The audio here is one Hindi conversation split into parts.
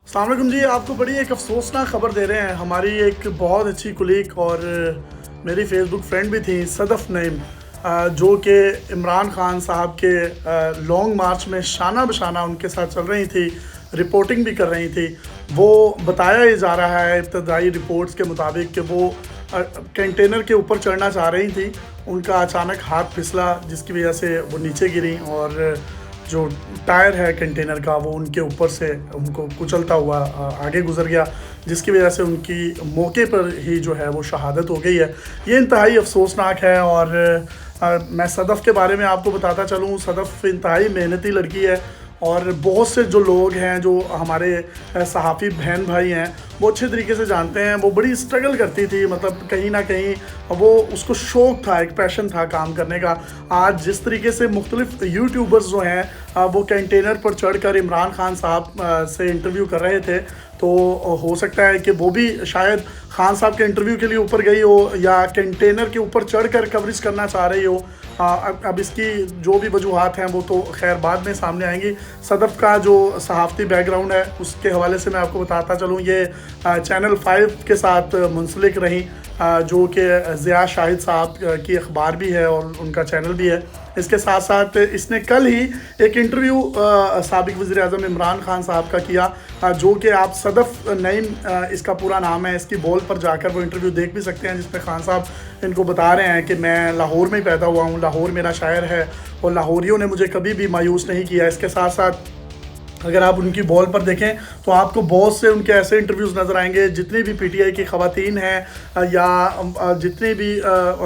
अस्सलाम वालेकुम जी। आपको बड़ी एक अफसोसनाक ख़बर दे रहे हैं। हमारी एक बहुत अच्छी कुलीग और मेरी फेसबुक फ्रेंड भी थी सदफ़ नईम, जो कि इमरान ख़ान साहब के लॉन्ग मार्च में शाना बशाना उनके साथ चल रही थी, रिपोर्टिंग भी कर रही थी। वो बताया ही जा रहा है इब्तदाई रिपोर्ट्स के मुताबिक कि वो कंटेनर के ऊपर चढ़ना चाह रही थी। उनका अचानक हाथ फिसला जिसकी वजह से वो नीचे गिरी और जो टायर है कंटेनर का वो उनके ऊपर से उनको कुचलता हुआ आगे गुजर गया, जिसकी वजह से उनकी मौके पर ही जो है वो शहादत हो गई है। ये इंतहाई अफसोसनाक है। और मैं सदफ़ के बारे में आपको बताता चलूँ, सदफ़ इंतहाई मेहनती लड़की है और बहुत से जो लोग हैं, जो हमारे सहाफ़ी बहन भाई हैं, वो अच्छे तरीके से जानते हैं। वो बड़ी स्ट्रगल करती थी, मतलब कहीं ना कहीं वो उसको शौक़ था, एक पैशन था काम करने का। आज जिस तरीके से मुख्तलिफ यूट्यूबर्स जो हैं वो कंटेनर पर चढ़कर इमरान ख़ान साहब से इंटरव्यू कर रहे थे, तो हो सकता है कि वो भी शायद ख़ान साहब के इंटरव्यू के लिए ऊपर गई हो या कंटेनर के ऊपर चढ़कर कवरेज करना चाह रही हो। अब इसकी जो भी वजूहात हैं वो तो खैर बाद में सामने आएंगी। सदफ़ का जो सहाफ़ती बैकग्राउंड है उसके हवाले से मैं आपको बताता चलूँ, ये चैनल 5 के साथ मुंसलिक रही, जो कि ज़िया शाहिद साहब की अखबार भी है और उनका चैनल भी है। इसके साथ साथ इसने कल ही एक इंटरव्यू साबिक़ वज़ीर-ए-आज़म इमरान ख़ान साहब का किया, जो कि आप सदफ़ नईम इसका पूरा नाम है। इसकी बॉल पर जाकर वो इंटरव्यू देख भी सकते हैं, जिसमें ख़ान साहब इनको बता रहे हैं कि मैं लाहौर में ही पैदा हुआ हूँ, लाहौर मेरा शहर है और लाहौरियों ने मुझे कभी भी मायूस नहीं किया। इसके साथ साथ अगर आप उनकी बॉल पर देखें तो आपको बहुत से उनके ऐसे इंटरव्यूज़ नज़र आएंगे, जितनी भी पीटीआई की ख़वातीन हैं या जितने भी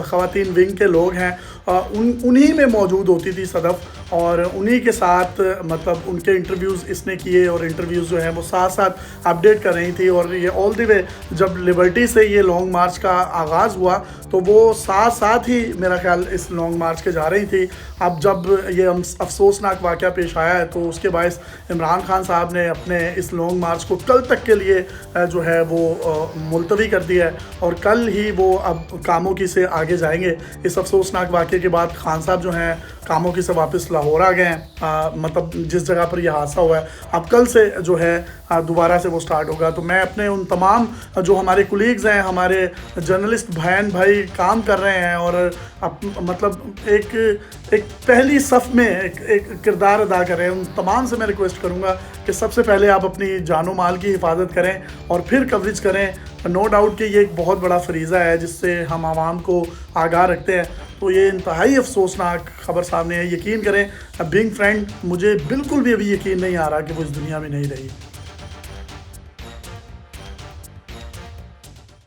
ख़वातीन विंग के लोग हैं, उन्हीं में मौजूद होती थी सदफ़, और उन्हीं के साथ मतलब उनके इंटरव्यूज़ इसने किए और इंटरव्यूज़ जो हैं वो साथ साथ अपडेट कर रही थी। और ये ऑल द वे जब लिबर्टी से ये लॉन्ग मार्च का आगाज़ हुआ तो वो साथ साथ ही मेरा ख्याल इस लॉन्ग मार्च के जा रही थी। अब जब ये अफसोसनाक वाक़या पेश आया है तो उसके बायस इमरान ख़ान साहब ने अपने इस लॉन्ग मार्च को कल तक के लिए जो है वो मुलतवी कर दिया है और कल ही वो अब कामों की से आगे जाएंगे। इस अफसोसनाक वाक़े के बाद ख़ान साहब जो हैं कामों की से वापस लाहौर आ गए हैं, मतलब जिस जगह पर यह हादसा हुआ है। अब कल से जो है दोबारा से वो स्टार्ट होगा। तो मैं अपने उन तमाम जो हमारे कुलीग्स हैं, हमारे जर्नलिस्ट बहन भाई काम कर रहे हैं और मतलब एक पहली सफ़ में एक किरदार अदा कर रहे हैं, उन तमाम से मैं रिक्वेस्ट करूँगा कि सबसे पहले आप अपनी जानो माल की हिफाजत करें और फिर कवरेज करें। नो डाउट कि ये एक बहुत बड़ा फरीज़ा है जिससे हम आवाम को आगाह रखते हैं। तो ये इंतहाई अफसोसनाक ख़बर सामने है। यकीन करें, बीइंग फ्रेंड, मुझे बिल्कुल भी अभी यकीन नहीं आ रहा कि वो इस दुनिया में नहीं रही।